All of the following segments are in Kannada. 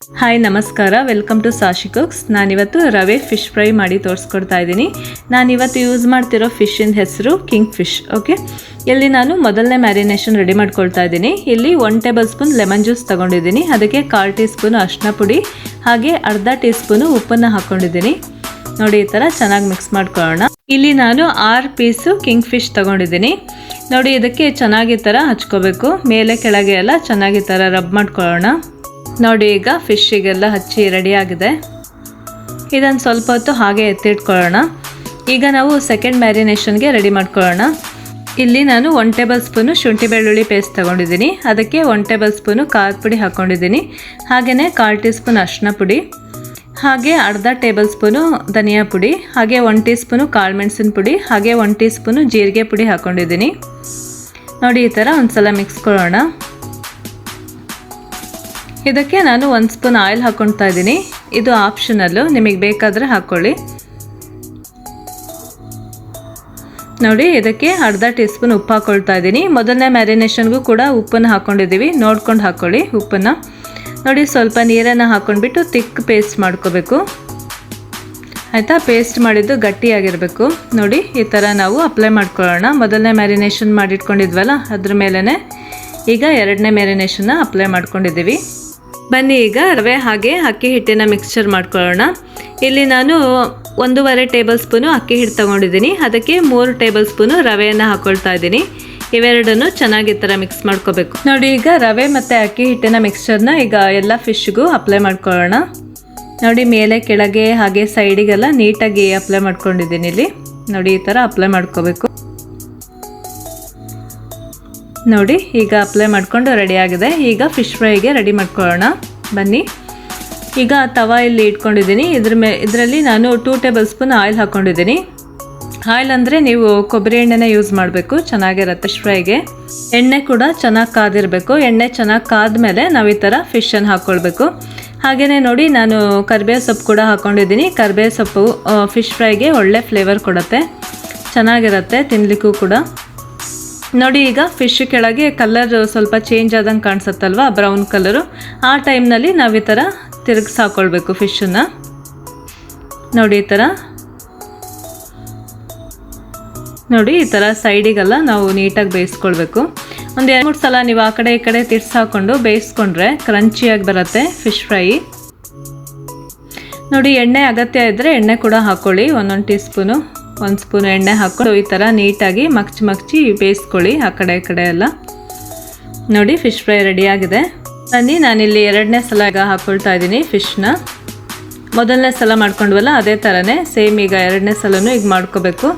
ಹಾಯ್ ನಮಸ್ಕಾರ, ವೆಲ್ಕಮ್ ಟು ಸಾಶಿ ಕುಕ್ಸ್. ನಾನಿವತ್ತು ರವೆ ಫಿಶ್ ಫ್ರೈ ಮಾಡಿ ತೋರಿಸ್ಕೊಡ್ತಾ ಇದ್ದೀನಿ. ನಾನಿವತ್ತು ಯೂಸ್ ಮಾಡ್ತಿರೋ ಫಿಶ್ಶಿನ ಹೆಸರು ಕಿಂಗ್ ಫಿಶ್. ಓಕೆ, ಇಲ್ಲಿ ನಾನು ಮೊದಲನೇ ಮ್ಯಾರಿನೇಷನ್ ರೆಡಿ ಮಾಡ್ಕೊಳ್ತಾ ಇದ್ದೀನಿ. ಇಲ್ಲಿ 1 ಟೇಬಲ್ ಸ್ಪೂನ್ ಲೆಮನ್ ಜ್ಯೂಸ್ ತೊಗೊಂಡಿದ್ದೀನಿ. ಅದಕ್ಕೆ 1/4 ಟೀ ಸ್ಪೂನ್ ಅರಿಶಿನ ಪುಡಿ ಹಾಗೆ ಅರ್ಧ ಟೀ ಸ್ಪೂನು ಉಪ್ಪನ್ನು ಹಾಕ್ಕೊಂಡಿದ್ದೀನಿ. ನೋಡಿ, ಈ ಥರ ಚೆನ್ನಾಗಿ ಮಿಕ್ಸ್ ಮಾಡ್ಕೊಳ್ಳೋಣ. ಇಲ್ಲಿ ನಾನು 6 ಪೀಸು ಕಿಂಗ್ ಫಿಶ್ ತೊಗೊಂಡಿದ್ದೀನಿ. ನೋಡಿ, ಇದಕ್ಕೆ ಚೆನ್ನಾಗಿ ಥರ ಹಚ್ಕೋಬೇಕು, ಮೇಲೆ ಕೆಳಗೆ ಎಲ್ಲ ಚೆನ್ನಾಗಿ ಥರ ರಬ್ ಮಾಡ್ಕೊಳ್ಳೋಣ. ನೋಡಿ, ಈಗ ಫಿಶ್ಶಿಗೆಲ್ಲ ಹಚ್ಚಿ ರೆಡಿಯಾಗಿದೆ. ಇದನ್ನು ಸ್ವಲ್ಪ ಹೊತ್ತು ಹಾಗೆ ಎತ್ತಿಟ್ಕೊಳ್ಳೋಣ. ಈಗ ನಾವು ಸೆಕೆಂಡ್ ಮ್ಯಾರಿನೇಷನ್ಗೆ ರೆಡಿ ಮಾಡ್ಕೊಳ್ಳೋಣ. ಇಲ್ಲಿ ನಾನು 1 ಟೇಬಲ್ ಸ್ಪೂನು ಶುಂಠಿ ಬೆಳ್ಳುಳ್ಳಿ ಪೇಸ್ಟ್ ತೊಗೊಂಡಿದ್ದೀನಿ. ಅದಕ್ಕೆ 1 ಟೇಬಲ್ ಸ್ಪೂನು ಖಾರದ ಪುಡಿ ಹಾಕ್ಕೊಂಡಿದ್ದೀನಿ. ಹಾಗೆಯೇ 1/4 ಟೀ ಸ್ಪೂನ್ ಅರಿಶಿನ ಪುಡಿ ಹಾಗೆ ಅರ್ಧ ಟೇಬಲ್ ಸ್ಪೂನು ಧನಿಯಾ ಪುಡಿ ಹಾಗೆ 1 ಟೀ ಸ್ಪೂನು ಕಾಳು ಮೆಣಸಿನ ಪುಡಿ ಹಾಗೆ 1 ಟೀ ಸ್ಪೂನು ಜೀರಿಗೆ ಪುಡಿ ಹಾಕ್ಕೊಂಡಿದ್ದೀನಿ. ನೋಡಿ, ಈ ಥರ ಒಂದ್ಸಲ ಮಿಕ್ಸ್ ಕೊಡೋಣ. ಇದಕ್ಕೆ ನಾನು 1 ಸ್ಪೂನ್ ಆಯಿಲ್ ಹಾಕ್ಕೊಳ್ತಾ ಇದ್ದೀನಿ. ಇದು ಆಪ್ಷನಲ್ಲು, ನಿಮಗೆ ಬೇಕಾದರೆ ಹಾಕ್ಕೊಳ್ಳಿ. ನೋಡಿ, ಇದಕ್ಕೆ ಅರ್ಧ ಟೀ ಸ್ಪೂನ್ ಉಪ್ಪು ಹಾಕ್ಕೊಳ್ತಾ ಇದ್ದೀನಿ. ಮೊದಲನೇ ಮ್ಯಾರಿನೇಷನ್ಗೂ ಕೂಡ ಉಪ್ಪನ್ನು ಹಾಕ್ಕೊಂಡಿದ್ದೀವಿ, ನೋಡ್ಕೊಂಡು ಹಾಕ್ಕೊಳ್ಳಿ ಉಪ್ಪನ್ನು. ನೋಡಿ, ಸ್ವಲ್ಪ ನೀರನ್ನು ಹಾಕ್ಕೊಂಡ್ಬಿಟ್ಟು ತಿಕ್ ಪೇಸ್ಟ್ ಮಾಡ್ಕೋಬೇಕು. ಆಯಿತಾ? ಪೇಸ್ಟ್ ಮಾಡಿದ್ದು ಗಟ್ಟಿಯಾಗಿರಬೇಕು. ನೋಡಿ, ಈ ಥರ ನಾವು ಅಪ್ಲೈ ಮಾಡ್ಕೊಳ್ಳೋಣ. ಮೊದಲನೇ ಮ್ಯಾರಿನೇಷನ್ ಮಾಡಿಟ್ಕೊಂಡಿದ್ವಲ್ಲ, ಅದ್ರ ಮೇಲೇ ಈಗ ಎರಡನೇ ಮ್ಯಾರಿನೇಷನ್ನ ಅಪ್ಲೈ ಮಾಡ್ಕೊಂಡಿದ್ದೀವಿ. ಬನ್ನಿ, ಈಗ ರವೆ ಹಾಗೆ ಅಕ್ಕಿ ಹಿಟ್ಟಿನ ಮಿಕ್ಸ್ಚರ್ ಮಾಡ್ಕೊಳ್ಳೋಣ. ಇಲ್ಲಿ ನಾನು 1.5 ಟೇಬಲ್ ಸ್ಪೂನು ಅಕ್ಕಿ ಹಿಟ್ಟು ತೊಗೊಂಡಿದ್ದೀನಿ. ಅದಕ್ಕೆ 3 ಟೇಬಲ್ ಸ್ಪೂನು ರವೆಯನ್ನು ಹಾಕ್ಕೊಳ್ತಾ ಇದ್ದೀನಿ. ಇವೆರಡನ್ನು ಚೆನ್ನಾಗಿ ಥರ ಮಿಕ್ಸ್ ಮಾಡ್ಕೋಬೇಕು. ನೋಡಿ, ಈಗ ರವೆ ಮತ್ತು ಅಕ್ಕಿ ಹಿಟ್ಟಿನ ಮಿಕ್ಸ್ಚರ್ನ ಈಗ ಎಲ್ಲ ಫಿಶ್ಗೂ ಅಪ್ಲೈ ಮಾಡ್ಕೊಳ್ಳೋಣ. ನೋಡಿ, ಮೇಲೆ ಕೆಳಗೆ ಹಾಗೆ ಸೈಡಿಗೆಲ್ಲ ನೀಟಾಗಿ ಅಪ್ಲೈ ಮಾಡ್ಕೊಂಡಿದ್ದೀನಿ. ಇಲ್ಲಿ ನೋಡಿ, ಈ ಥರ ಅಪ್ಲೈ ಮಾಡ್ಕೋಬೇಕು. ನೋಡಿ, ಈಗ ಅಪ್ಲೈ ಮಾಡಿಕೊಂಡು ರೆಡಿಯಾಗಿದೆ. ಈಗ ಫಿಶ್ ಫ್ರೈಗೆ ರೆಡಿ ಮಾಡ್ಕೊಳ್ಳೋಣ. ಬನ್ನಿ, ಈಗ ತವಾ ಇಲ್ಲಿ ಇಟ್ಕೊಂಡಿದ್ದೀನಿ. ಇದರಲ್ಲಿ ನಾನು 2 ಟೇಬಲ್ ಸ್ಪೂನ್ ಆಯಿಲ್ ಹಾಕ್ಕೊಂಡಿದ್ದೀನಿ. ಆಯಿಲ್ ಅಂದರೆ ನೀವು ಕೊಬ್ಬರಿ ಎಣ್ಣೆನೇ ಯೂಸ್ ಮಾಡಬೇಕು, ಚೆನ್ನಾಗಿರುತ್ತೆ ಫಿಶ್ ಫ್ರೈಗೆ. ಎಣ್ಣೆ ಕೂಡ ಚೆನ್ನಾಗಿ ಕಾದಿರಬೇಕು. ಎಣ್ಣೆ ಚೆನ್ನಾಗಿ ಕಾದ್ಮೇಲೆ ನಾವು ಈ ಥರ ಫಿಶನ್ನು ಹಾಕ್ಕೊಳ್ಬೇಕು. ಹಾಗೆಯೇ ನೋಡಿ, ನಾನು ಕರಿಬೇವು ಸೊಪ್ಪು ಕೂಡ ಹಾಕ್ಕೊಂಡಿದ್ದೀನಿ. ಕರಿಬೇವು ಸೊಪ್ಪು ಫಿಶ್ ಫ್ರೈಗೆ ಒಳ್ಳೆ ಫ್ಲೇವರ್ ಕೊಡುತ್ತೆ, ಚೆನ್ನಾಗಿರುತ್ತೆ ತಿನ್ನಲಿಕ್ಕೂ ಕೂಡ. ನೋಡಿ, ಈಗ ಫಿಶ್ ಕೆಳಗೆ ಕಲರ್ ಸ್ವಲ್ಪ ಚೇಂಜ್ ಆದಂಗೆ ಕಾಣಿಸುತ್ತಲ್ವ, ಬ್ರೌನ್ ಕಲರು. ಆ ಟೈಮ್ನಲ್ಲಿ ನಾವು ಈ ಥರ ತಿರುಗಿಸಿ ಹಾಕ್ಕೊಳ್ಬೇಕು ಫಿಶನ್ನು. ನೋಡಿ, ಈ ಥರ ನೋಡಿ, ಈ ಥರ ಸೈಡಿಗೆಲ್ಲ ನಾವು ನೀಟಾಗಿ ಬೇಯಿಸ್ಕೊಳ್ಬೇಕು. ಒಂದು 2-3 ಸಲ ನೀವು ಆ ಕಡೆ ಈ ಕಡೆ ತಿರ್ಸಿ ಹಾಕ್ಕೊಂಡು ಬೇಯಿಸ್ಕೊಂಡ್ರೆ ಕ್ರಂಚಿಯಾಗಿ ಬರುತ್ತೆ ಫಿಶ್ ಫ್ರೈ. ನೋಡಿ, ಎಣ್ಣೆ ಅಗತ್ಯ ಇದ್ದರೆ ಎಣ್ಣೆ ಕೂಡ ಹಾಕ್ಕೊಳ್ಳಿ. 1 ಟೀ ಸ್ಪೂನು 1 ಸ್ಪೂನ್ ಎಣ್ಣೆ ಹಾಕ್ಕೊಂಡು ಈ ಥರ ನೀಟಾಗಿ ಮಗ್ಚಿ ಬೇಯಿಸ್ಕೊಳ್ಳಿ ಆ ಕಡೆ ಈ ಕಡೆ ಎಲ್ಲ. ನೋಡಿ, ಫಿಶ್ ಫ್ರೈ ರೆಡಿಯಾಗಿದೆ. ಬನ್ನಿ, ನಾನಿಲ್ಲಿ 2ನೇ ಸಲ ಈಗ ಹಾಕ್ಕೊಳ್ತಾ ಇದ್ದೀನಿ ಫಿಶ್ನ. ಮೊದಲನೇ ಸಲ ಮಾಡ್ಕೊಂಡ್ವಲ್ಲ ಅದೇ ಥರನೇ ಸೇಮ್ ಈಗ 2ನೇ ಸಲನೂ ಈಗ ಮಾಡ್ಕೋಬೇಕು.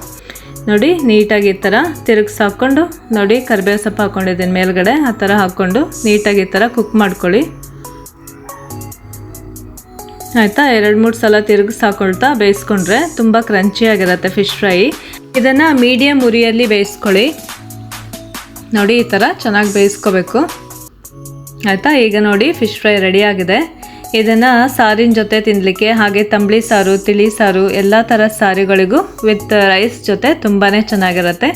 ನೋಡಿ, ನೀಟಾಗಿ ಈ ಥರ ತಿರುಗಿಸಿ ಹಾಕ್ಕೊಂಡು, ನೋಡಿ ಕರಿಬೇವು ಸೊಪ್ಪು ಹಾಕ್ಕೊಂಡಿದ್ದೀನಿ ಮೇಲ್ಗಡೆ, ಆ ಥರ ಹಾಕ್ಕೊಂಡು ನೀಟಾಗಿ ಈ ಥರ ಕುಕ್ ಮಾಡ್ಕೊಳ್ಳಿ. ಆಯಿತಾ? 2-3 ಸಲ ತಿರುಗಿಸಿ ಹಾಕೊಳ್ತಾ ಬೇಯಿಸ್ಕೊಂಡ್ರೆ ತುಂಬ ಕ್ರಂಚಿಯಾಗಿರುತ್ತೆ ಫಿಶ್ ಫ್ರೈ. ಇದನ್ನು ಮೀಡಿಯಮ್ ಉರಿಯಲ್ಲಿ ಬೇಯಿಸ್ಕೊಳ್ಳಿ. ನೋಡಿ, ಈ ಥರ ಚೆನ್ನಾಗಿ ಬೇಯಿಸ್ಕೋಬೇಕು. ಆಯಿತಾ? ಈಗ ನೋಡಿ, ಫಿಶ್ ಫ್ರೈ ರೆಡಿಯಾಗಿದೆ. ಇದನ್ನು ಸಾರಿನ ಜೊತೆ ತಿನ್ನಲಿಕ್ಕೆ ಹಾಗೆ ತಂಬಳಿ ಸಾರು, ತಿಳಿ ಸಾರು ಎಲ್ಲ ಥರ ಸಾರುಗಳಿಗೂ ವಿತ್ ರೈಸ್ ಜೊತೆ ತುಂಬಾ ಚೆನ್ನಾಗಿರುತ್ತೆ.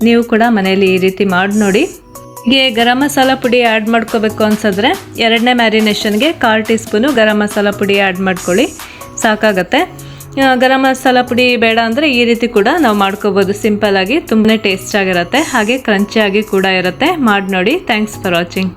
ನೀವು ಕೂಡ ಮನೆಯಲ್ಲಿ ಈ ರೀತಿ ಮಾಡಿ ನೋಡಿ. ಹೀಗೆ ಗರಂ ಮಸಾಲ ಪುಡಿ ಆ್ಯಡ್ ಮಾಡ್ಕೋಬೇಕು ಅನ್ಸಿದ್ರೆ 2ನೇ ಮ್ಯಾರಿನೇಷನ್ಗೆ 1/4 ಟೀ ಸ್ಪೂನು ಗರಂ ಮಸಾಲ ಪುಡಿ ಆ್ಯಡ್ ಮಾಡ್ಕೊಳ್ಳಿ, ಸಾಕಾಗತ್ತೆ. ಗರಂ ಮಸಾಲ ಪುಡಿ ಬೇಡ ಅಂದರೆ ಈ ರೀತಿ ಕೂಡ ನಾವು ಮಾಡ್ಕೋಬೋದು ಸಿಂಪಲ್ಲಾಗಿ. ತುಂಬಾ ಟೇಸ್ಟ್ ಆಗಿರುತ್ತೆ ಹಾಗೆ ಕ್ರಂಚಿಯಾಗಿ ಕೂಡ ಇರುತ್ತೆ. ಮಾಡಿ ನೋಡಿ. Thanks for watching.